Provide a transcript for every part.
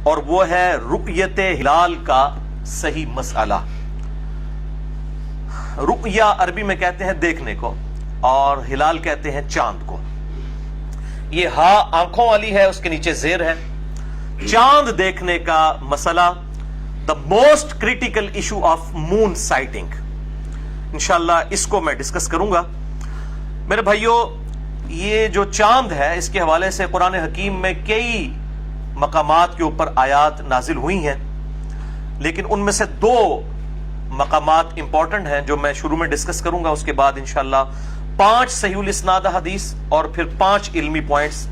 اور وہ ہے رؤیت ہلال کا صحیح مسئلہ. رؤیا عربی میں کہتے ہیں دیکھنے کو، اور ہلال کہتے ہیں چاند کو. یہ ہا آنکھوں والی ہے، اس کے نیچے زیر ہے. چاند دیکھنے کا مسئلہ، the most critical issue of moon sighting. انشاءاللہ اس کو میں ڈسکس کروں گا. میرے بھائیوں، یہ جو چاند ہے اس کے حوالے سے قرآن حکیم میں کئی مقامات کے اوپر آیات نازل ہوئی ہیں، لیکن ان میں سے 2 مقامات امپورٹنٹ ہیں جو میں شروع میں ڈسکس کروں گا. اس کے بعد انشاءاللہ 5 صحیح الاسناد احادیث اور پھر 5 علمی پوائنٹس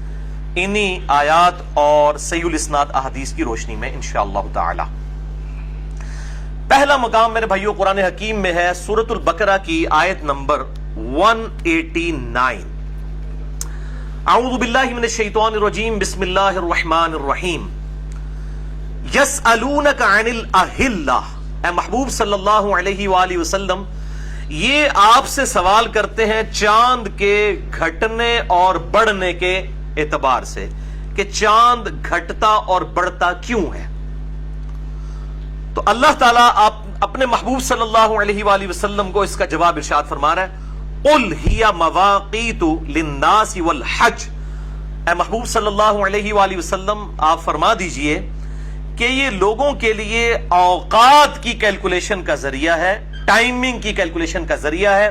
انہی آیات اور صحیح الاسناد احادیث کی روشنی میں انشاءاللہ تعالی. پہلا مقام میرے بھائیوں قرآن حکیم میں ہے سورۃ البقرہ کی آیت نمبر 189. اعوذ باللہ من الشیطان الرجیم، بسم اللہ الرحمن الرحیم. یسألونک عن الاہلہ، اے محبوب صلی اللہ علیہ وآلہ وسلم، یہ آپ سے سوال کرتے ہیں چاند کے گھٹنے اور بڑھنے کے اعتبار سے کہ چاند گھٹتا اور بڑھتا کیوں ہے. تو اللہ تعالیٰ اپنے محبوب صلی اللہ علیہ وآلہ وسلم کو اس کا جواب ارشاد فرما رہا ہے، قُلْ هِيَ مَوَاقِيتُ لِلنَّاسِ وَالْحَجِّ. اے محبوب صلی اللہ علیہ وآلہ وسلم آپ فرما دیجئے کہ یہ لوگوں کے لیے اوقات کی کیلکولیشن کا ذریعہ ہے، ٹائمنگ کی کیلکولیشن کا ذریعہ ہے،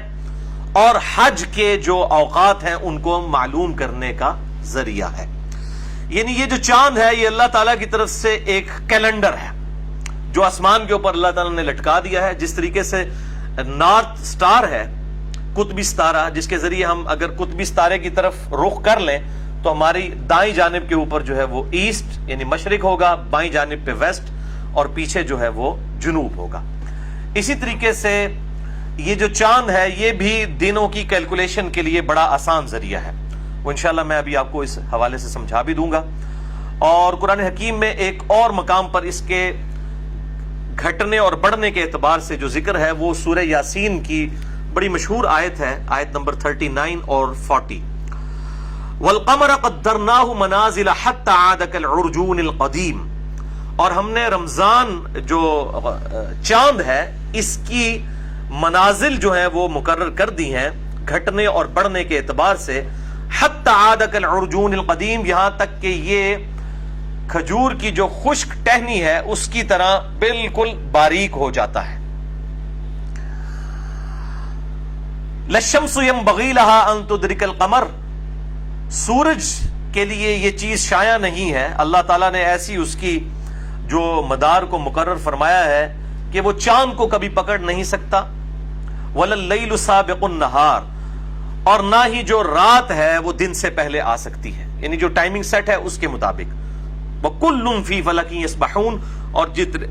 اور حج کے جو اوقات ہیں ان کو معلوم کرنے کا ذریعہ ہے. یعنی یہ جو چاند ہے یہ اللہ تعالیٰ کی طرف سے ایک کیلنڈر ہے جو آسمان کے اوپر اللہ تعالیٰ نے لٹکا دیا ہے. جس طریقے سے نارتھ سٹار ہے، قطبی ستارہ، جس کے ذریعے ہم اگر قطبی ستارے کی طرف رخ کر لیں تو ہماری دائیں جانب کے اوپر جو ہے وہ ایسٹ یعنی مشرق ہوگا، بائیں جانب پہ ویسٹ، اور پیچھے جو ہے وہ جنوب ہوگا. اسی طریقے سے یہ جو چاند ہے یہ بھی دنوں کی کیلکولیشن کے لیے بڑا آسان ذریعہ ہے. وہ انشاءاللہ میں ابھی آپ کو اس حوالے سے سمجھا بھی دوں گا. اور قرآن حکیم میں ایک اور مقام پر اس کے گھٹنے اور بڑھنے کے اعتبار سے جو ذکر ہے وہ سورہ یاسین کی بڑی مشہور آیت ہے، آیت نمبر 39 اور 40. وَالْقَمَرَ قَدَّرْنَاهُ مَنَازِلَ حَتَّى عَادَ كَالْعُرْجُونِ الْقَدِيمِ. اور ہم نے رمضان جو چاند ہے اس کی منازل جو ہیں وہ مقرر کر دی ہیں گھٹنے اور بڑھنے کے اعتبار سے، حَتَّى عَادَ كَالْعُرْجُونِ الْقَدِيمِ، یہاں تک کہ یہ کھجور کی جو خشک ٹہنی ہے اس کی طرح بالکل باریک ہو جاتا ہے. لَلشَّمْسُ يَنبَغِي لَهَا أَن تُدْرِكَ الْقَمَرَ. سورج کے لیے یہ چیز شائع نہیں ہے، اللہ تعالیٰ نے ایسی اس کی جو مدار کو مقرر فرمایا ہے کہ وہ چاند کو کبھی پکڑ نہیں سکتا. وَلَا اللَّيْلُ سَابِقُ النَّهَارِ، اور نہ ہی جو رات ہے وہ دن سے پہلے آ سکتی ہے، یعنی جو ٹائمنگ سیٹ ہے اس کے مطابق. وَكُلٌّ فِي فَلَكٍ يَسْبَحُونَ، اور جتنے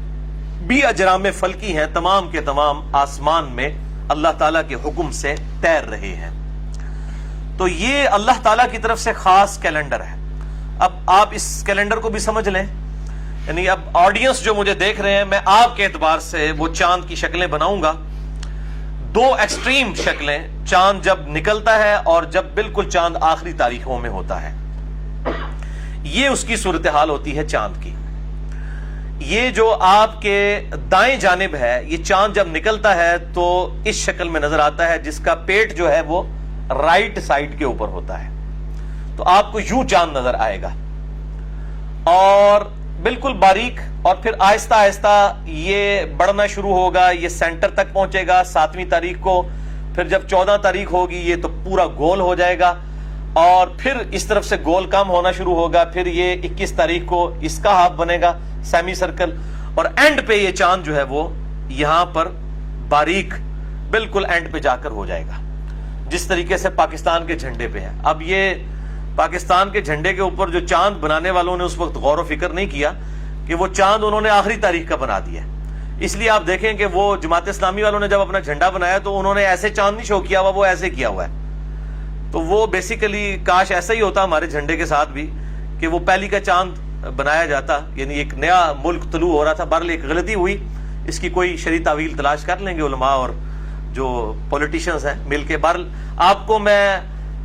بھی اجرام فلکی ہیں تمام کے تمام آسمان میں اللہ تعالیٰ کے حکم سے تیر رہے ہیں. تو یہ اللہ تعالیٰ کی طرف سے خاص کیلنڈر ہے. اب آپ اس کیلنڈر کو بھی سمجھ لیں، یعنی اب آڈینس جو مجھے دیکھ رہے ہیں، میں آپ کے اعتبار سے وہ چاند کی شکلیں بناؤں گا. 2 ایکسٹریم شکلیں، چاند جب نکلتا ہے اور جب بالکل چاند آخری تاریخوں میں ہوتا ہے، یہ اس کی صورتحال ہوتی ہے چاند کی. یہ جو آپ کے دائیں جانب ہے، یہ چاند جب نکلتا ہے تو اس شکل میں نظر آتا ہے، جس کا پیٹ جو ہے وہ رائٹ سائڈ کے اوپر ہوتا ہے. تو آپ کو یوں چاند نظر آئے گا اور بالکل باریک، اور پھر آہستہ آہستہ یہ بڑھنا شروع ہوگا، یہ سینٹر تک پہنچے گا 7ویں تاریخ کو. پھر جب 14 تاریخ ہوگی یہ تو پورا گول ہو جائے گا، اور پھر اس طرف سے گول کم ہونا شروع ہوگا. پھر یہ 21 تاریخ کو اس کا ہاف بنے گا، سیمی سرکل، اور اینڈ پہ یہ چاند جو ہے وہ یہاں پر باریک بالکل اینڈ پہ جا کر ہو جائے گا، جس طریقے سے پاکستان کے جھنڈے پہ ہے. اب یہ پاکستان کے جھنڈے کے اوپر جو چاند بنانے والوں نے اس وقت غور و فکر نہیں کیا کہ وہ چاند انہوں نے آخری تاریخ کا بنا دیا ہے. اس لیے آپ دیکھیں کہ وہ جماعت اسلامی والوں نے جب اپنا جھنڈا بنایا تو انہوں نے ایسے چاند نہیں شو کیا ہوا، وہ ایسے کیا ہوا ہے. تو وہ بیسیکلی کاش ایسا ہی ہوتا ہمارے جھنڈے کے ساتھ بھی، کہ وہ پہلی کا چاند بنایا جاتا، یعنی ایک نیا ملک طلوع ہو رہا تھا. بہرحال ایک غلطی ہوئی، اس کی کوئی شرعی تعویل تلاش کر لیں گے علماء اور جو پولیٹیشنز ہیں مل کے. بہرحال آپ کو میں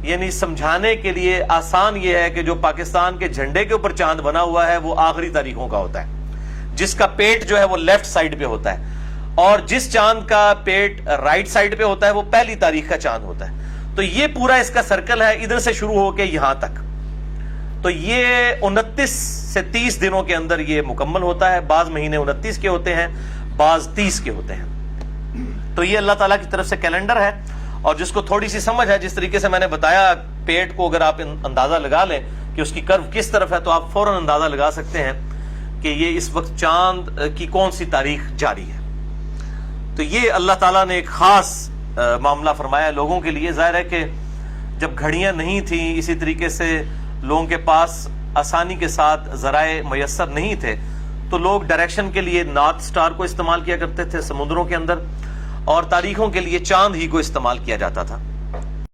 یعنی سمجھانے کے لیے آسان یہ ہے کہ جو پاکستان کے جھنڈے کے اوپر چاند بنا ہوا ہے وہ آخری تاریخوں کا ہوتا ہے، جس کا پیٹ جو ہے وہ لیفٹ سائڈ پہ ہوتا ہے، اور جس چاند کا پیٹ رائٹ سائڈ پہ ہوتا ہے وہ پہلی تاریخ کا چاند ہوتا ہے۔ تو یہ پورا اس کا سرکل ہے، ادھر سے شروع ہو کے یہاں تک۔ تو یہ 29 سے 30 دنوں کے اندر یہ مکمل ہوتا ہے۔ بعض مہینے 29 کے ہوتے ہیں، بعض 30 کے ہوتے ہیں۔ تو یہ اللہ تعالیٰ کی طرف سے کیلنڈر ہے، اور جس کو تھوڑی سی سمجھ ہے، جس طریقے سے میں نے بتایا پیٹ کو اگر آپ اندازہ لگا لیں کہ اس کی کرو کس طرف ہے، تو آپ فوراً اندازہ لگا سکتے ہیں کہ یہ اس وقت چاند کی کون سی تاریخ جاری ہے۔ تو یہ اللہ تعالیٰ نے ایک خاص معاملہ فرمایا لوگوں کے لیے۔ ظاہر ہے کہ جب گھڑیاں نہیں تھیں، اسی طریقے سے لوگوں کے پاس آسانی کے ساتھ ذرائع میسر نہیں تھے، تو لوگ ڈائریکشن کے لیے نارتھ سٹار کو استعمال کیا کرتے تھے سمندروں کے اندر، اور تاریخوں کے لیے چاند ہی کو استعمال کیا جاتا تھا۔